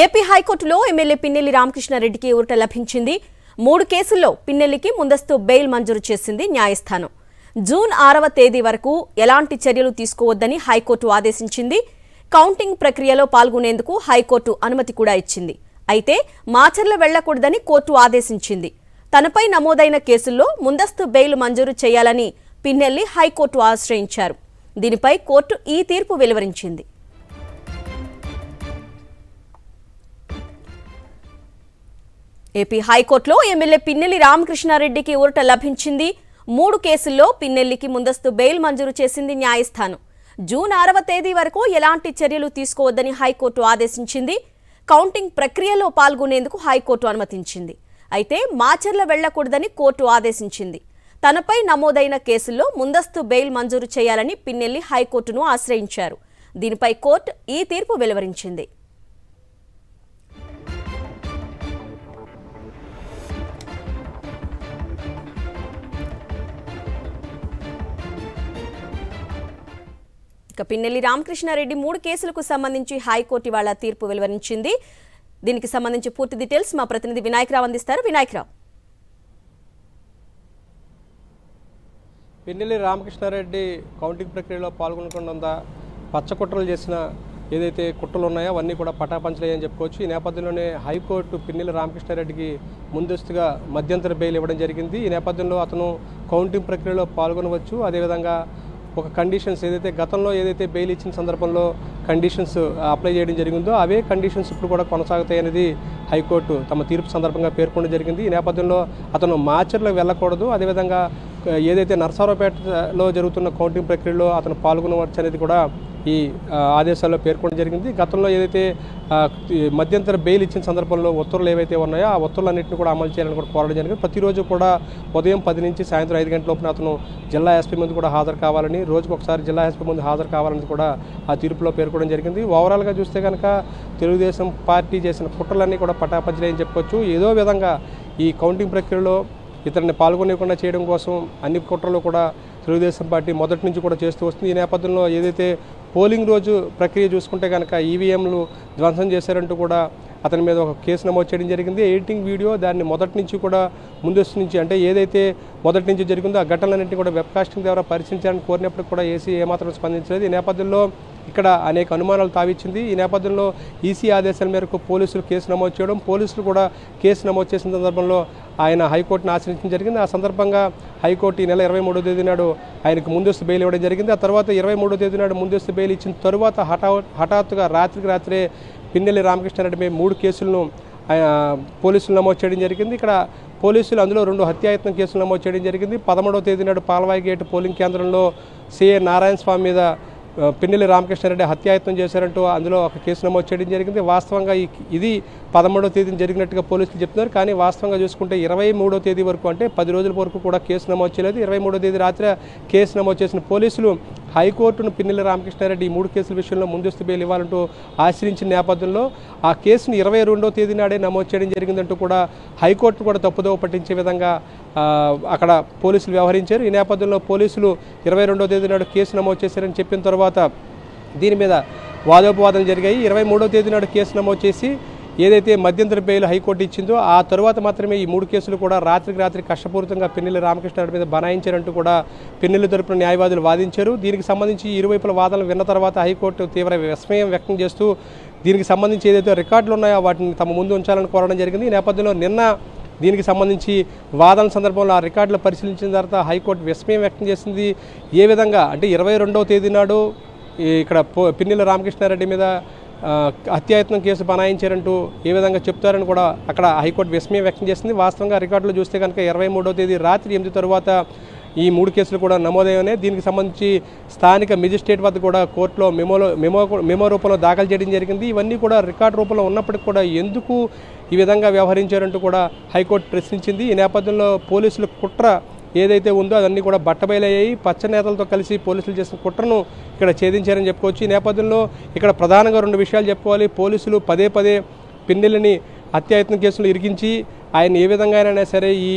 AP హైకోర్టులో MLA Pinnelli రామకృష్ణారెడ్డికి ఊరట లభించింది. 3 కేసుల్లో పిన్నెల్లికి ముందస్తు బెయిల్ మంజూరు చేసింది న్యాయస్థానం. జూన్ 6వ తేదీ వరకు ఎలాంటి చర్యలు తీసుకోవద్దని హైకోర్టు ఆదేశించింది. కౌంటింగ్ ప్రక్రియలో పాల్గొనేందుకు హైకోర్టు అనుమతి కూడా ఇచ్చింది. అయితే మాచర్ల వెళ్లకూడదని కోర్టు ఆదేశించింది. తనపై నమోదైన కేసుల్లో ముందస్తు బెయిల్ మంజూరు చేయాలని పిన్నెల్లి హైకోర్టు ఆశ్రయించారు. దీనిపై కోర్టు ఈ తీర్పు వెలువరించింది. ఏపీ హైకోర్టులో ఎమ్మెల్యే పిన్నెల్లి రామకృష్ణారెడ్డికి ఊరట లభించింది. 3 కేసుల్లో పిన్నెల్లికి ముందస్తు బెయిల్ మంజూరు చేసింది న్యాయస్థానం. జూన్ 6వ తేదీ వరకు ఎలాంటి చర్యలు తీసుకోవద్దని హైకోర్టు ఆదేశించింది. కౌంటింగ్ ప్రక్రియలో పాల్గొనేందుకు హైకోర్టు అనుమతించింది. అయితే మాచర్ల వెళ్లకూడదని కోర్టు ఆదేశించింది. తనపై నమోదైన కేసుల్లో ముందస్తు బెయిల్ మంజూరు చేయాలని పిన్నెల్లి హైకోర్టును ఆశ్రయించారు. దీనిపై కోర్టు ఈ తీర్పు వెలువరించింది. పిన్నెల్లి రామకృష్ణారెడ్డి 3 కేసులకు సంబంధించి హైకోర్టు ఇవాళ తీర్పు వెలువరించింది. దీనికి సంబంధించి పూర్తి డీటెయిల్స్ మా ప్రతినిధి వినాయకరావు అందిస్తారు. వినాయకరావు, పిన్నెల్లి రామకృష్ణారెడ్డి కౌంటింగ్ ప్రక్రియలో పాల్గొనకుండా పచ్చకుట్రలు చేసిన ఏదైతే కుట్రలు ఉన్నాయో అవన్నీ కూడా పటాపంచలేయని చెప్పుకోవచ్చు. ఈ నేపథ్యంలోనే హైకోర్టు పిన్నెల్లి రామకృష్ణారెడ్డికి ముందస్తుగా మధ్యంతర బెయిల్ ఇవ్వడం జరిగింది. ఈ నేపథ్యంలో అతను కౌంటింగ్ ప్రక్రియలో పాల్గొనవచ్చు. అదేవిధంగా ఒక కండిషన్స్ ఏదైతే గతంలో ఏదైతే బెయిల్ ఇచ్చిన సందర్భంలో కండిషన్స్ అప్లై చేయడం జరిగిందో అవే కండిషన్స్ ఇప్పుడు కూడా కొనసాగుతాయి అనేది హైకోర్టు తమ తీర్పు సందర్భంగా పేర్కొనడం జరిగింది. ఈ నేపథ్యంలో అతను మాచర్లకు వెళ్ళకూడదు, అదేవిధంగా ఏదైతే నరసరావుపేటలో జరుగుతున్న కౌంటింగ్ ప్రక్రియలో అతను పాల్గొనవచ్చు అనేది కూడా ఈ ఆదేశాల్లో పేర్కొనడం జరిగింది. గతంలో ఏదైతే మధ్యంతర బెయిల్ ఇచ్చిన సందర్భంలో ఉత్తర్వులు ఏవైతే ఉన్నాయో ఆ ఉత్తర్వులన్నింటినీ కూడా అమలు చేయాలని కూడా కోరడం జరిగింది. ప్రతిరోజు కూడా ఉదయం 10 నుంచి సాయంత్రం 5 గంటల లోపున అతను జిల్లా ఎస్పీ ముందు కూడా హాజరు కావాలని, రోజుకు ఒకసారి జిల్లా ఎస్పీ ముందు హాజరు కావాలని కూడా ఆ తీర్పులో పేర్కొనడం జరిగింది. ఓవరాల్గా చూస్తే కనుక తెలుగుదేశం పార్టీ చేసిన కుట్రలన్నీ కూడా పటాపంచలేని చెప్పుకోవచ్చు. ఏదో విధంగా ఈ కౌంటింగ్ ప్రక్రియలో ఇతరుని పాల్గొనకుండా చేయడం కోసం అన్ని కుట్రలు కూడా తెలుగుదేశం పార్టీ మొదటి నుంచి కూడా చేస్తూ వస్తుంది. ఈ నేపథ్యంలో ఏదైతే పోలింగ్ రోజు ప్రక్రియ చూసుకుంటే కనుక ఈవీఎంలు ధ్వంసం చేశారంటూ కూడా అతని మీద ఒక కేసు నమోదు చేయడం జరిగింది. ఎడిటింగ్ వీడియో దాన్ని మొదటి నుంచి కూడా ముందస్తు నుంచి అంటే ఏదైతే మొదటి నుంచి జరిగిందో ఆ ఘటనలన్నింటినీ కూడా వెబ్కాస్టింగ్ ద్వారా పరిశీలించాలని కోరినప్పుడు కూడా ఏసీ ఏమాత్రం స్పందించలేదు. ఈ నేపథ్యంలో ఇక్కడ అనేక అనుమానాలు తావిచ్చింది. ఈ నేపథ్యంలో ఈసీ ఆదేశాల మేరకు పోలీసులు కేసు నమోదు చేయడం, పోలీసులు కూడా కేసు నమోదు చేసిన సందర్భంలో ఆయన హైకోర్టును ఆశ్రయించడం జరిగింది. ఆ సందర్భంగా హైకోర్టు ఈ నెల 23వ తేదీ నాడు ఆయనకు ముందస్తు బెయిల్ ఇవ్వడం జరిగింది. ఆ తర్వాత 23వ తేదీ నాడు ముందస్తు బెయిల్ ఇచ్చిన తరువాత హఠాత్తుగా రాత్రికి రాత్రే పిన్నెల్లి రామకృష్ణారెడ్డి 3 కేసులను పోలీసులు నమోదు చేయడం జరిగింది. ఇక్కడ పోలీసులు అందులో 2 హత్యాయత్నం కేసులు నమోదు చేయడం జరిగింది. 13వ తేదీ నాడు పాలవాయి గేట్ పోలింగ్ కేంద్రంలో సిఐ నారాయణ స్వామి మీద పిన్నెల్లి రామకృష్ణారెడ్డి హత్యాయత్నం చేశారంటూ అందులో ఒక కేసు నమోదు చేయడం జరిగింది. వాస్తవంగా ఇది 13వ తేదీన జరిగినట్టుగా పోలీసులు చెప్తున్నారు. కానీ వాస్తవంగా చూసుకుంటే 23వ తేదీ వరకు అంటే 10 రోజుల వరకు కూడా కేసు నమోదు చేయలేదు. 23వ తేదీ రాత్రి కేసు నమోదు చేసిన పోలీసులు హైకోర్టును పిన్నెల్లి రామకృష్ణారెడ్డి ఈ 3 కేసుల విషయంలో ముందస్తు బెయిల్ ఇవ్వాలంటూ ఆశ్రయించిన నేపథ్యంలో ఆ కేసును 22వ తేదీ నాడే నమోదు చేయడం జరిగిందంటూ కూడా హైకోర్టు కూడా తప్పుదోవ పట్టించే విధంగా అక్కడ పోలీసులు వ్యవహరించారు. ఈ నేపథ్యంలో పోలీసులు 22వ తేదీ నాడు కేసు నమోదు చేశారని చెప్పిన తర్వాత దీని మీద వాదోపవాదాలు జరిగాయి. 23వ తేదీ నాడు కేసు నమోదు చేసి ఏదైతే మధ్యంతర బెయిల్ హైకోర్టు ఇచ్చిందో ఆ తర్వాత మాత్రమే ఈ 3 కేసులు కూడా రాత్రికి రాత్రి కష్టపూరితంగా పిన్నెల్లి రామకృష్ణారెడ్డి మీద బనాయించారంటూ కూడా పిన్నెల్లి తరపున న్యాయవాదులు వాదించారు. దీనికి సంబంధించి ఇరువైపుల వాదనలు విన్న తర్వాత హైకోర్టు తీవ్ర విస్మయం వ్యక్తం చేస్తూ దీనికి సంబంధించి ఏదైతే రికార్డులు ఉన్నాయో వాటిని తమ ముందు ఉంచాలని కోరడం జరిగింది. ఈ నేపథ్యంలో నిన్న దీనికి సంబంధించి వాదన సందర్భంలో ఆ రికార్డులు పరిశీలించిన తర్వాత హైకోర్టు విస్మయం వ్యక్తం చేసింది. ఏ విధంగా అంటే 22వ తేదీ నాడు ఇక్కడ పిన్నెల్లి రామకృష్ణారెడ్డి మీద హత్యాయత్నం కేసు బనాయించారంటూ ఏ విధంగా చెప్తారని కూడా అక్కడ హైకోర్టు విస్మయం వ్యక్తం చేసింది. వాస్తవంగా రికార్డులు చూస్తే కనుక 23వ తేదీ రాత్రి 8 తర్వాత ఈ 3 కేసులు కూడా నమోదయ్యాయి. దీనికి సంబంధించి స్థానిక మెజిస్ట్రేట్ వద్ద కూడా కోర్టులో మెమో రూపంలో దాఖలు చేయడం జరిగింది. ఇవన్నీ కూడా రికార్డు రూపంలో ఉన్నప్పటికీ కూడా ఎందుకు ఈ విధంగా వ్యవహరించారంటూ కూడా హైకోర్టు ప్రశ్నించింది. ఈ నేపథ్యంలో పోలీసుల కుట్ర ఏదైతే ఉందో అదన్నీ కూడా బట్టబయలయ్యాయి. పచ్చ నేతలతో కలిసి పోలీసులు చేసిన కుట్రను ఇక్కడ ఛేదించారని చెప్పుకోవచ్చు. ఈ నేపథ్యంలో ఇక్కడ ప్రధానంగా 2 విషయాలు చెప్పుకోవాలి. పోలీసులు పదే పిన్నెల్లిని హత్యాయత్నం కేసులు ఇరికించి ఆయన ఏ విధంగా అయినా సరే ఈ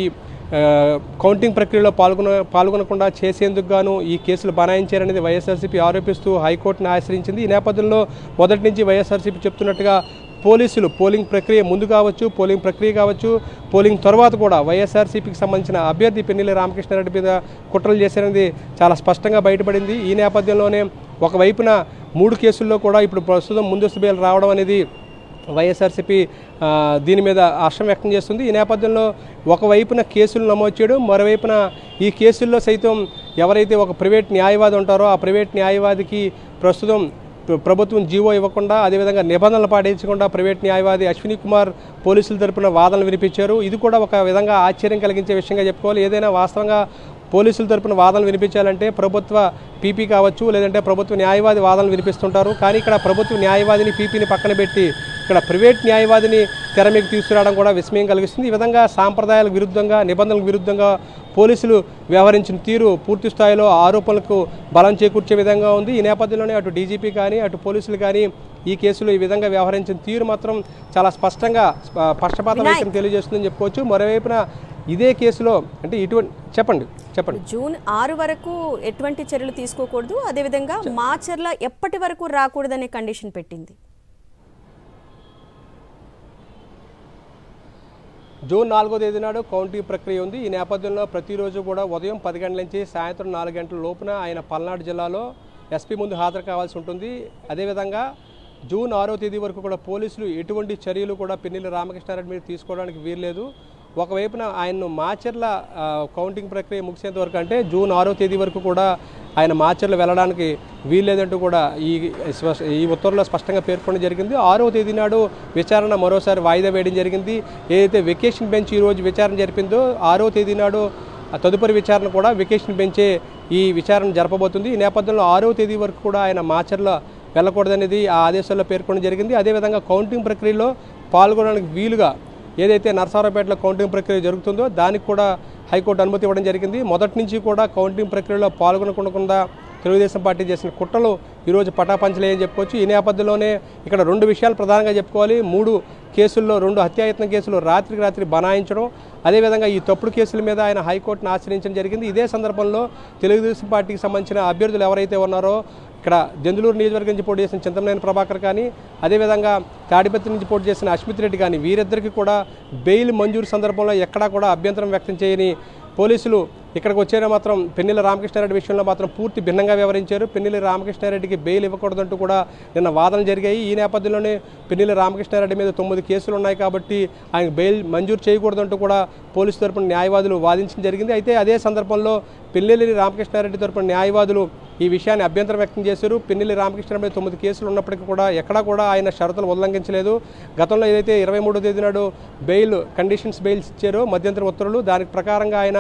కౌంటింగ్ ప్రక్రియలో పాల్గొనకుండా చేసేందుకు గాను ఈ కేసులు బనాయించారనేది వైఎస్ఆర్సీపీ ఆరోపిస్తూ హైకోర్టును ఆశ్రయించింది. ఈ నేపథ్యంలో మొదటి నుంచి వైఎస్ఆర్సీపీ చెప్తున్నట్టుగా పోలీసులు పోలింగ్ ప్రక్రియ ముందు కావచ్చు, పోలింగ్ ప్రక్రియ కావచ్చు, పోలింగ్ తర్వాత కూడా వైఎస్ఆర్సీపీకి సంబంధించిన అభ్యర్థి పిన్నెల్లి రామకృష్ణారెడ్డి మీద కుట్రలు చేశారనేది చాలా స్పష్టంగా బయటపడింది. ఈ నేపథ్యంలోనే ఒకవైపున 3 కేసుల్లో కూడా ఇప్పుడు ప్రస్తుతం ముందస్తు బెయిల్ రావడం అనేది వైఎస్ఆర్సీపీ దీని మీద హర్షం వ్యక్తం చేస్తుంది. ఈ నేపథ్యంలో ఒకవైపున కేసులు నమోదు చేయడం, మరోవైపున ఈ కేసుల్లో సైతం ఎవరైతే ఒక ప్రైవేట్ న్యాయవాది ఉంటారో ఆ ప్రైవేట్ న్యాయవాదికి ప్రస్తుతం ప్రభుత్వం జీవో ఇవ్వకుండా, అదేవిధంగా నిబంధనలు పాటించకుండా ప్రైవేట్ న్యాయవాది అశ్విని కుమార్ పోలీసుల తరపున వాదనలు వినిపించారు. ఇది కూడా ఒక విధంగా ఆశ్చర్యం కలిగించే విషయంగా చెప్పుకోవాలి. ఏదైనా వాస్తవంగా పోలీసుల తరపున వాదనలు వినిపించాలంటే ప్రభుత్వ పీపీ కావచ్చు, లేదంటే ప్రభుత్వ న్యాయవాది వాదనలు వినిపిస్తుంటారు. కానీ ఇక్కడ ప్రభుత్వ న్యాయవాదిని పీపీని పక్కన పెట్టి ఇక్కడ ప్రైవేట్ న్యాయవాదిని తెర మీకు తీసుకురావడం కూడా విస్మయం కలిగిస్తుంది. ఈ విధంగా సాంప్రదాయాలకు విరుద్ధంగా, నిబంధనలకు విరుద్ధంగా పోలీసులు వ్యవహరించిన తీరు పూర్తి స్థాయిలో ఆరోపణలకు బలం చేకూర్చే విధంగా ఉంది. ఈ నేపథ్యంలోనే అటు డీజీపీ కానీ అటు పోలీసులు కానీ ఈ కేసులో ఈ విధంగా వ్యవహరించిన తీరు మాత్రం చాలా స్పష్టంగా పక్షపాత వైఖరిని తెలియజేస్తుందని చెప్పుకోవచ్చు. మరోవైపున ఇదే కేసులో అంటే ఇటువంటి చెప్పండి జూన్ 6 వరకు ఎటువంటి చర్యలు తీసుకోకూడదు, అదేవిధంగా మాచర్ల ఎప్పటి వరకు రాకూడదనే కండిషన్ పెట్టింది. జూన్ 4వ తేదీ నాడు కౌంటింగ్ ప్రక్రియ ఉంది. ఈ నేపథ్యంలో ప్రతిరోజు కూడా ఉదయం 10 గంటల నుంచి సాయంత్రం 4 గంటల లోపున ఆయన పల్నాడు జిల్లాలో ఎస్పీ ముందు హాజరు కావాల్సి ఉంటుంది. అదేవిధంగా జూన్ 6వ తేదీ వరకు కూడా పోలీసులు ఎటువంటి చర్యలు కూడా పిన్నెల్లి రామకృష్ణారెడ్డి మీద తీసుకోవడానికి వీల్లేదు. ఒకవైపున ఆయన్ను మాచర్ల కౌంటింగ్ ప్రక్రియ ముగిసేంత వరకు అంటే జూన్ 6వ తేదీ వరకు కూడా ఆయన మాచర్ల వెళ్ళడానికి వీల్లేదంటూ కూడా ఈ ఉత్తర్వులో స్పష్టంగా పేర్కొనడం జరిగింది. 6వ తేదీ నాడు విచారణ మరోసారి వాయిదా వేయడం జరిగింది. ఏదైతే వెకేషన్ బెంచ్ ఈరోజు విచారణ జరిపిందో 6వ తేదీ నాడు తదుపరి విచారణ కూడా వెకేషన్ బెంచే ఈ విచారణ జరపబోతుంది. ఈ నేపథ్యంలో 6వ తేదీ వరకు కూడా ఆయన మాచర్ల వెళ్ళకూడదనేది ఆ ఆదేశాల్లో పేర్కొనడం జరిగింది. అదేవిధంగా కౌంటింగ్ ప్రక్రియలో పాల్గొనడానికి వీలుగా ఏదైతే నరసరావుపేటలో కౌంటింగ్ ప్రక్రియ జరుగుతుందో దానికి కూడా హైకోర్టు అనుమతి ఇవ్వడం జరిగింది. మొదటి నుంచి కూడా కౌంటింగ్ ప్రక్రియలో పాల్గొనకుండా తెలుగుదేశం పార్టీ చేసిన కుట్రలు ఈరోజు పటాపంచలేని చెప్పుకోవచ్చు. ఈ నేపథ్యంలోనే ఇక్కడ 2 విషయాలు ప్రధానంగా చెప్పుకోవాలి. 3 కేసుల్లో 2 హత్యాయత్నం కేసులు రాత్రికి రాత్రి బనాయించడం, అదేవిధంగా ఈ తప్పుడు కేసుల మీద ఆయన హైకోర్టును ఆశ్రయించడం జరిగింది. ఇదే సందర్భంలో తెలుగుదేశం పార్టీకి సంబంధించిన అభ్యర్థులు ఎవరైతే ఉన్నారో ఇక్కడ దెందులూరు నియోజకవర్గం నుంచి పోటీ చేసిన చింతమనేని ప్రభాకర్ కానీ, అదేవిధంగా తాడిపత్రి నుంచి పోటీ చేసిన అశ్మిత్ రెడ్డి కానీ వీరిద్దరికీ కూడా బెయిల్ మంజూరు సందర్భంలో ఎక్కడా కూడా అభ్యంతరం వ్యక్తం చేయని పోలీసులు ఇక్కడికి వచ్చేలా మాత్రం పిన్నెల్లి రామకృష్ణారెడ్డి విషయంలో మాత్రం పూర్తి భిన్నంగా వ్యవహరించారు. పిన్నెల్లి రామకృష్ణారెడ్డికి బెయిల్ ఇవ్వకూడదంటూ కూడా నిన్న వాదనలు జరిగాయి. ఈ నేపథ్యంలోనే పిన్నెల్లి రామకృష్ణారెడ్డి మీద 9 కేసులు ఉన్నాయి కాబట్టి ఆయన బెయిల్ మంజూరు చేయకూడదంటూ కూడా పోలీసు తరపున న్యాయవాదులు వాదించడం జరిగింది. అయితే అదే సందర్భంలో పిన్నెల్లి రామకృష్ణారెడ్డి తరపున న్యాయవాదులు ఈ విషయాన్ని అభ్యంతరం వ్యక్తం చేశారు. పిన్నెల్లి రామకృష్ణారెడ్డి 9 కేసులు ఉన్నప్పటికీ కూడా ఎక్కడా కూడా ఆయన షరతులు ఉల్లంఘించలేదు. గతంలో ఏదైతే 23వ తేదీ నాడు బెయిల్ కండిషన్స్ బెయిల్స్ ఇచ్చారో మధ్యంతర ఉత్తర్వులు, దానికి ప్రకారంగా ఆయన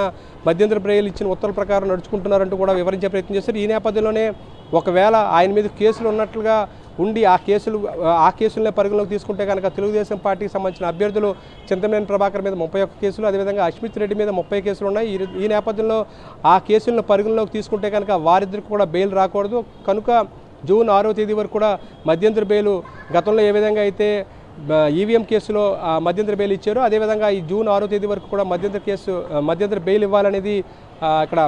మధ్యంతర బెయిల్ ఇచ్చిన ఉత్తర్వుల ప్రకారం నడుచుకుంటున్నారంటూ కూడా వివరించే ప్రయత్నం చేశారు. ఈ నేపథ్యంలోనే ఒకవేళ ఆయన మీద కేసులు ఉన్నట్లుగా ఉండి ఆ కేసులనే పరిగణలోకి తీసుకుంటే కనుక తెలుగుదేశం పార్టీకి సంబంధించిన అభ్యర్థులు చింతమనేని ప్రభాకర్ మీద 31 కేసులు, అదేవిధంగా అశ్మిత్ రెడ్డి మీద 30 కేసులు ఉన్నాయి. ఈ నేపథ్యంలో ఆ కేసులను పరిగణలోకి తీసుకుంటే కనుక వారిద్దరికి కూడా బెయిల్ రాకూడదు. కనుక జూన్ 6వ తేదీ వరకు కూడా మధ్యంతర బెయిల్ గతంలో ఏ విధంగా అయితే ఈవీఎం కేసులో మధ్యంతర బెయిల్ ఇచ్చారో అదేవిధంగా ఈ జూన్ 6వ తేదీ వరకు కూడా మధ్యంతర బెయిల్ ఇవ్వాలనేది ఇక్కడ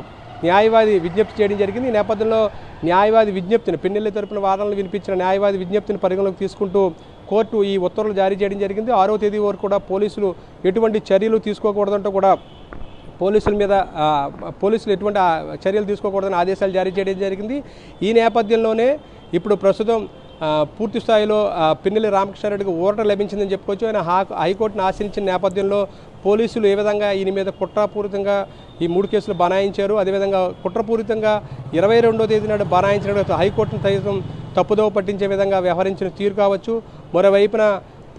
న్యాయవాది విజ్ఞప్తి చేయడం జరిగింది. ఈ నేపథ్యంలో న్యాయవాది విజ్ఞప్తిని పిన్నెల్లి తరపున వాదనలు వినిపించిన న్యాయవాది విజ్ఞప్తిని పరిగణలోకి తీసుకుంటూ కోర్టు ఈ ఉత్తర్వులు జారీ చేయడం జరిగింది. 6వ తేదీ వరకు కూడా పోలీసులు ఎటువంటి చర్యలు తీసుకోకూడదంటూ కూడా పోలీసులు ఎటువంటి చర్యలు తీసుకోకూడదని ఆదేశాలు జారీ చేయడం జరిగింది. ఈ నేపథ్యంలోనే ఇప్పుడు ప్రస్తుతం పూర్తి స్థాయిలో పిన్నెల్లి రామకృష్ణారెడ్డికి ఊరట లభించిందని చెప్పుకోవచ్చు. ఆయన హైకోర్టును ఆశ్రయించిన నేపథ్యంలో పోలీసులు ఏ విధంగా ఈయన మీద కుట్రపూరితంగా ఈ 3 కేసులు బనాయించారు, అదేవిధంగా కుట్రపూరితంగా 22వ తేదీ నాడు బనాయించిన హైకోర్టును సైతం తప్పుదోవ పట్టించే విధంగా వ్యవహరించిన తీరు కావచ్చు. మరోవైపున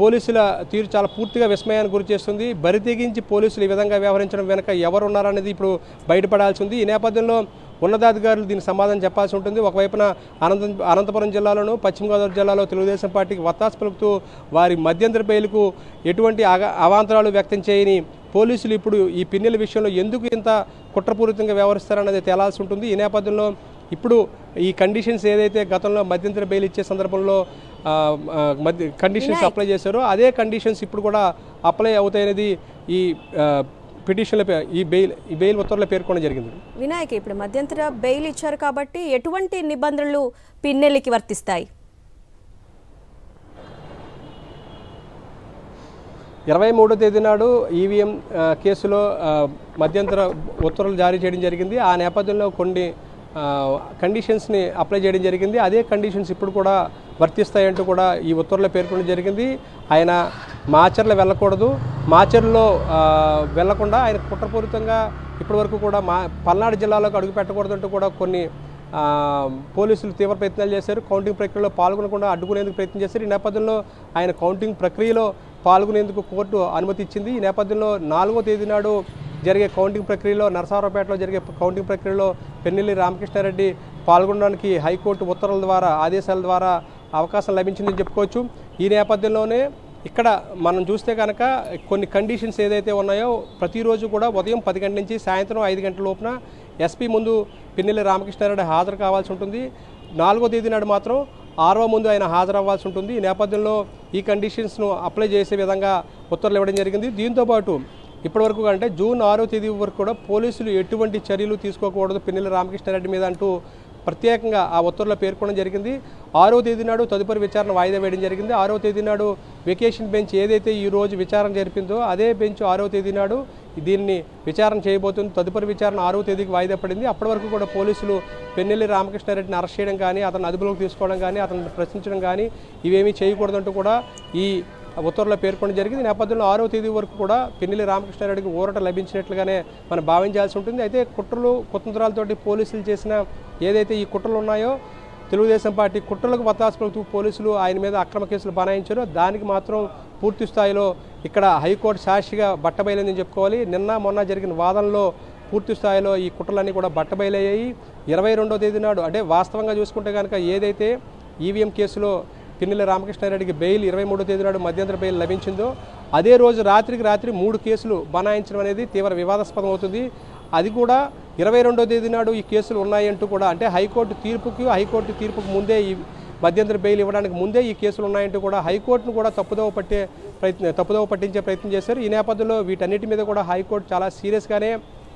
పోలీసుల తీరు చాలా పూర్తిగా విస్మయానికి గురి చేస్తుంది. బరితెగించి పోలీసులు ఈ విధంగా వ్యవహరించడం వెనుక ఎవరు ఉన్నారనేది ఇప్పుడు బయటపడాల్సి ఉంది. ఈ నేపథ్యంలో ఉన్నతాధికారులు దీనికి సమాధానం చెప్పాల్సి ఉంటుంది. ఒకవైపున అనంతపురం జిల్లాలోను పశ్చిమ గోదావరి జిల్లాలో తెలుగుదేశం పార్టీకి వత్తాసు పలుకుతూ వారి మధ్యంతర బెయిల్కు ఎటువంటి అవాంతరాలు వ్యక్తం చేయని పోలీసులు ఇప్పుడు ఈ పిన్నెల్లి విషయంలో ఎందుకు ఇంత కుట్రపూరితంగా వ్యవహరిస్తారనేది తేలాల్సి ఉంటుంది. ఈ నేపథ్యంలో ఇప్పుడు ఈ కండిషన్స్ ఏదైతే గతంలో మధ్యంతర బెయిల్ ఇచ్చే సందర్భంలో కండిషన్స్ అప్లై చేశారో అదే కండిషన్స్ ఇప్పుడు కూడా అప్లై అవుతాయనేది ఈ పిటిషన్ల ఈ బెయిల్ ఉత్తర్వులో పేర్కొనడం జరిగింది. వినాయక్, ఇప్పుడు మధ్యంతర బెయిల్ ఇచ్చారు కాబట్టి ఎటువంటి నిబంధనలు పిన్నెల్లికి వర్తిస్తాయి? 23వ తేదీ నాడు ఈవీఎం కేసులో మధ్యంతర ఉత్తర్వులు జారీ చేయడం జరిగింది. ఆ నేపథ్యంలో కొన్ని కండిషన్స్ని అప్లై చేయడం జరిగింది. అదే కండిషన్స్ ఇప్పుడు కూడా వర్తిస్తాయంటూ కూడా ఈ ఉత్తర్వులో పేర్కొనడం జరిగింది. ఆయన మాచర్ల వెళ్ళకూడదు, మాచర్లో వెళ్లకుండా ఆయన కుట్రపూరితంగా ఇప్పటివరకు కూడా పల్నాడు జిల్లాలోకి అడుగు పెట్టకూడదంటూ కూడా కొన్ని పోలీసులు తీవ్ర ప్రయత్నాలు చేశారు. కౌంటింగ్ ప్రక్రియలో పాల్గొనకుండా అడ్డుకునేందుకు ప్రయత్నం చేశారు. ఈ నేపథ్యంలో ఆయన కౌంటింగ్ ప్రక్రియలో పాల్గొనేందుకు కోర్టు అనుమతి ఇచ్చింది. ఈ నేపథ్యంలో 4వ తేదీ నాడు జరిగే కౌంటింగ్ ప్రక్రియలో నరసరావుపేటలో జరిగే కౌంటింగ్ ప్రక్రియలో పెన్నెల్లి రామకృష్ణారెడ్డి పాల్గొనడానికి హైకోర్టు ఉత్తర్వుల ద్వారా ఆదేశాల ద్వారా అవకాశం లభించిందని చెప్పుకోవచ్చు. ఈ నేపథ్యంలోనే ఇక్కడ మనం చూస్తే కనుక కొన్ని కండిషన్స్ ఏదైతే ఉన్నాయో ప్రతిరోజు కూడా ఉదయం 10 గంటల నుంచి సాయంత్రం 5 గంటల లోపున ఎస్పీ ముందు పెన్నెల్లి రామకృష్ణారెడ్డి హాజరు కావాల్సి ఉంటుంది. 4వ తేదీ నాడు మాత్రం ఆర్ఓ ముందు ఆయన హాజరవ్వాల్సి ఉంటుంది. ఈ నేపథ్యంలో ఈ కండిషన్స్ను అప్లై చేసే విధంగా ఉత్తర్వులు ఇవ్వడం జరిగింది. దీంతోపాటు ఇప్పటివరకు అంటే జూన్ 6వ తేదీ వరకు కూడా పోలీసులు ఎటువంటి చర్యలు తీసుకోకూడదు పెన్నెల్లి రామకృష్ణారెడ్డి మీద అంటూ ప్రత్యేకంగా ఆ ఉత్తర్వులో పేర్కొనడం జరిగింది. 6వ తేదీ నాడు తదుపరి విచారణ వాయిదా వేయడం జరిగింది. 6వ తేదీ నాడు వెకేషన్ బెంచ్ ఏదైతే ఈ రోజు విచారణ జరిపిందో అదే బెంచ్ 6వ తేదీ నాడు దీన్ని విచారణ చేయబోతుంది. తదుపరి విచారణ 6వ తేదీకి వాయిదా పడింది. అప్పటి వరకు కూడా పోలీసులు పెన్నెల్లి రామకృష్ణారెడ్డిని అరెస్ట్ చేయడం కానీ అతను అదుపులోకి తీసుకోవడం కానీ అతను ప్రశ్నించడం కానీ ఇవేమీ చేయకూడదంటూ కూడా ఈ ఉత్తర్వులో పేర్కొనడం జరిగింది. నేపథ్యంలో 6వ తేదీ వరకు కూడా పెన్నెల్లి రామకృష్ణారెడ్డికి ఊరట లభించినట్లుగానే మనం భావించాల్సి ఉంటుంది. అయితే కుట్రలు కుతంత్రాలతోటి పోలీసులు చేసిన ఏదైతే ఈ కుట్రలు ఉన్నాయో తెలుగుదేశం పార్టీ కుట్రలకు వత్తాసు పలుకుతూ పోలీసులు ఆయన మీద అక్రమ కేసులు బనాయించారో దానికి మాత్రం పూర్తి స్థాయిలో ఇక్కడ హైకోర్టు సాక్షిగా బట్టబయలని చెప్పుకోవాలి. నిన్న మొన్న జరిగిన వాదనలో పూర్తి స్థాయిలో ఈ కుట్రలన్నీ కూడా బట్టబయలయ్యాయి. 22వ తేదీ నాడు అంటే వాస్తవంగా చూసుకుంటే కనుక ఏదైతే ఈవీఎం కేసులో పెన్నెల్లి రామకృష్ణారెడ్డికి బెయిల్ 23వ తేదీ నాడు మధ్యంతర బెయిల్ లభించిందో అదే రోజు రాత్రికి రాత్రి 3 కేసులు బనాయించడం అనేది తీవ్ర వివాదాస్పదం అవుతుంది. అది కూడా 22వ తేదీ నాడు ఈ కేసులు ఉన్నాయంటూ కూడా అంటే హైకోర్టు తీర్పుకు ముందే ఈ మధ్యంతర బెయిల్ ఇవ్వడానికి ముందే ఈ కేసులు ఉన్నాయంటూ కూడా హైకోర్టును కూడా తప్పుదోవ పట్టించే ప్రయత్నం చేశారు. ఈ నేపథ్యంలో వీటన్నిటి మీద కూడా హైకోర్టు చాలా సీరియస్గానే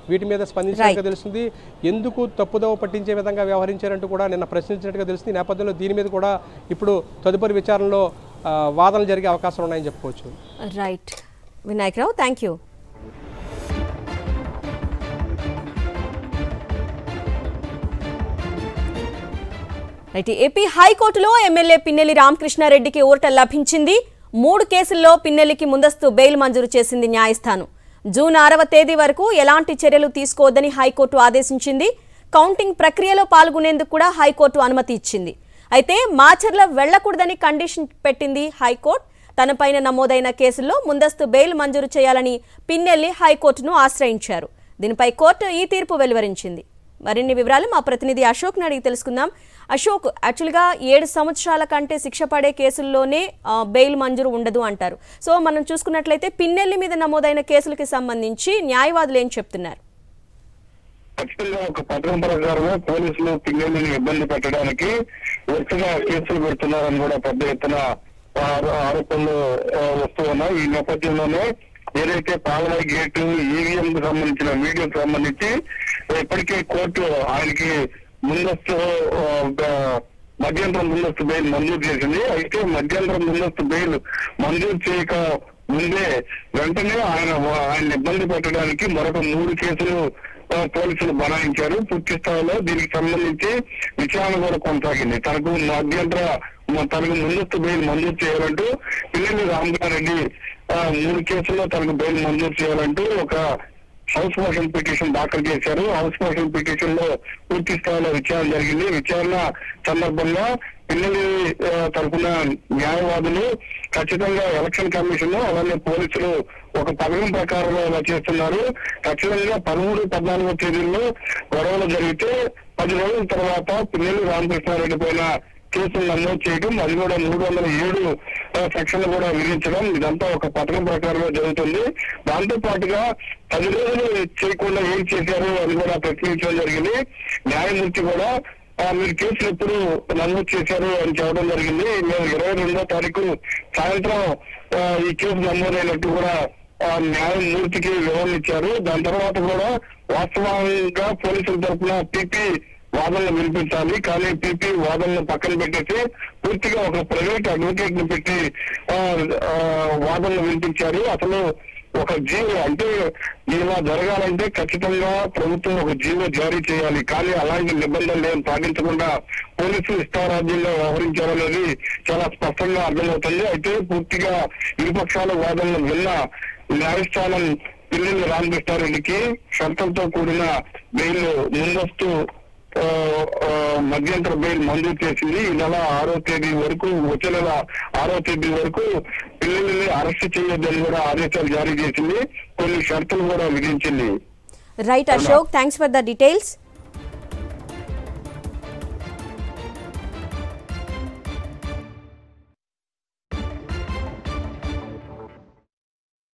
వీటి మీద స్పందించినట్టుగా తెలుస్తుంది. ఎందుకు తప్పుదోవ పట్టించే విధంగా వ్యవహరించారంటూ కూడా నిన్న ప్రశ్నించినట్టుగా తెలుస్తుంది. ఈ నేపథ్యంలో దీని మీద కూడా ఇప్పుడు తదుపరి విచారణలో వాదనలు జరిగే అవకాశాలు ఉన్నాయని చెప్పుకోవచ్చు. Right Vinayaka Rao, thank you. Right, AP హైకోర్టులో ఎమ్మెల్యే పిన్నెల్లి రామకృష్ణారెడ్డికి ఊరట లభించింది. 3 కేసుల్లో పిన్నెల్లికి ముందస్తు బెయిల్ మంజూరు చేసింది న్యాయస్థానం. జూన్ 6వ తేదీ వరకు ఎలాంటి చర్యలు తీసుకోవద్దని హైకోర్టు ఆదేశించింది. కౌంటింగ్ ప్రక్రియలో పాల్గొనేందుకు కూడా హైకోర్టు అనుమతి ఇచ్చింది. అయితే మాచర్ల వెళ్లకూడదని కండిషన్ పెట్టింది హైకోర్టు. తనపైన నమోదైన కేసుల్లో ముందస్తు బెయిల్ మంజూరు చేయాలని పిన్నెల్లి హైకోర్టును ఆశ్రయించారు. దీనిపై కోర్టు ఈ తీర్పు వెలువరించింది. మరిన్ని వివరాలు మా ప్రతినిధి అశోక్ని అడిగి తెలుసుకుందాం. అశోక్, యాక్చువల్గా 7 సంవత్సరాల కంటే శిక్ష పడే కేసుల్లోనే బెయిల్ మంజూరు ఉండదు అంటారు. సో మనం చూసుకున్నట్లయితే పిన్నెల్లి మీద నమోదైన కేసులకి సంబంధించి న్యాయవాదులు ఏం చెప్తున్నారు? ఖచ్చితంగా ఒక పథకం ప్రకారమే పోలీసులు పిన్నెల్లిని ఇబ్బంది పెట్టడానికి వరుసగా కేసులు పెడుతున్నారని కూడా పెద్ద ఎత్తున ఆరోపణలు వస్తూ ఉన్నాయి. ఈ నేపథ్యంలోనే ఏదైతే పాలవాయి గేటు ఈవీఎం కు సంబంధించిన మీడియాకు సంబంధించి ఇప్పటికే కోర్టు ఆయనకి ముందస్తు మధ్యంతరం ముందస్తు బెయిల్ మంజూరు చేసింది. అయితే మధ్యంతరం ముందస్తు బెయిల్ మంజూరు చేయక ముందే వెంటనే ఆయన ఇబ్బంది పెట్టడానికి మరొక 3 కేసులు పోలీసులు బనాయించారు. పూర్తి స్థాయిలో దీనికి సంబంధించి విచారణ కూడా కొనసాగింది. తనకు ముందస్తు బెయిల్ మంజూరు చేయాలంటూ పిన్నెల్లి రామకృష్ణారెడ్డి 3 కేసుల్లో తనకు బెయిల్ మంజూరు చేయాలంటూ ఒక హౌస్ మోషన్ పిటిషన్ దాఖలు చేశారు. హౌస్ మోషన్ పిటిషన్ లో పూర్తి స్థాయిలో విచారణ జరిగింది. విచారణ సందర్భంగా పిన్నెల్లి తరఫున న్యాయవాదులు ఖచ్చితంగా ఎలక్షన్ కమిషన్ అలానే పోలీసులు ఒక పథకం ప్రకారం ఇలా చేస్తున్నారు. ఖచ్చితంగా 13, 14 తేదీల్లో గొడవలు జరిగితే 10 రోజుల తర్వాత పిన్నెల్లి రామకృష్ణారెడ్డి పైన కేసులు నమోదు చేయడం, అది కూడా 307 సెక్షన్లు కూడా విధించడం, ఇదంతా ఒక పథకం ప్రకారంగా జరుగుతుంది. దాంతో పాటుగా 10 రోజులు చేయకుండా ఏం చేశారు అని కూడా ప్రశ్నించడం జరిగింది. న్యాయమూర్తి కూడా మీరు కేసులు ఎప్పుడు నమోదు చేశారు అని చెప్పడం జరిగింది. మేము 22వ తారీఖు సాయంత్రం ఈ కేసు నమోదైనట్టు కూడా న్యాయమూర్తికి వివరణ ఇచ్చారు. దాని తర్వాత కూడా వాస్తవంగా పోలీసుల తరఫున పిపి వాదనలు వినిపించాలి. కానీ పీపీ వాదనలు పక్కన పెట్టేసి పూర్తిగా ఒక ప్రైవేట్ అడ్వకేట్ ని పెట్టి వాదనలు వినిపించారు. అసలు ఒక జీవో అంటే ఇలా జరగాలంటే ఖచ్చితంగా ప్రభుత్వం ఒక జీవో జారీ చేయాలి. కానీ అలాంటి నిబంధనలు ఏం పాటించకుండా పోలీసులు ఇష్టారాజ్యంగా వ్యవహరించారనేది చాలా స్పష్టంగా అర్థమవుతుంది. అయితే పూర్తిగా ఇరుపక్షాల వాదనలు విన్న న్యాయస్థానం పిన్నెల్లి రామకృష్ణారెడ్డికి షరతులతో కూడిన బెయిల్ ముందస్తు మధ్యంతర బెయిల్ మంజూరు చేసింది. ఈ నెల 6వ తేదీ వరకు, వచ్చే నెల 6వ తేదీ వరకు పిల్లల్ని అరెస్ట్ చేయొద్దని కూడా ఆదేశాలు జారీ చేసింది. కొన్ని షరతులు కూడా విధించింది. Right Ashok, thanks for the details.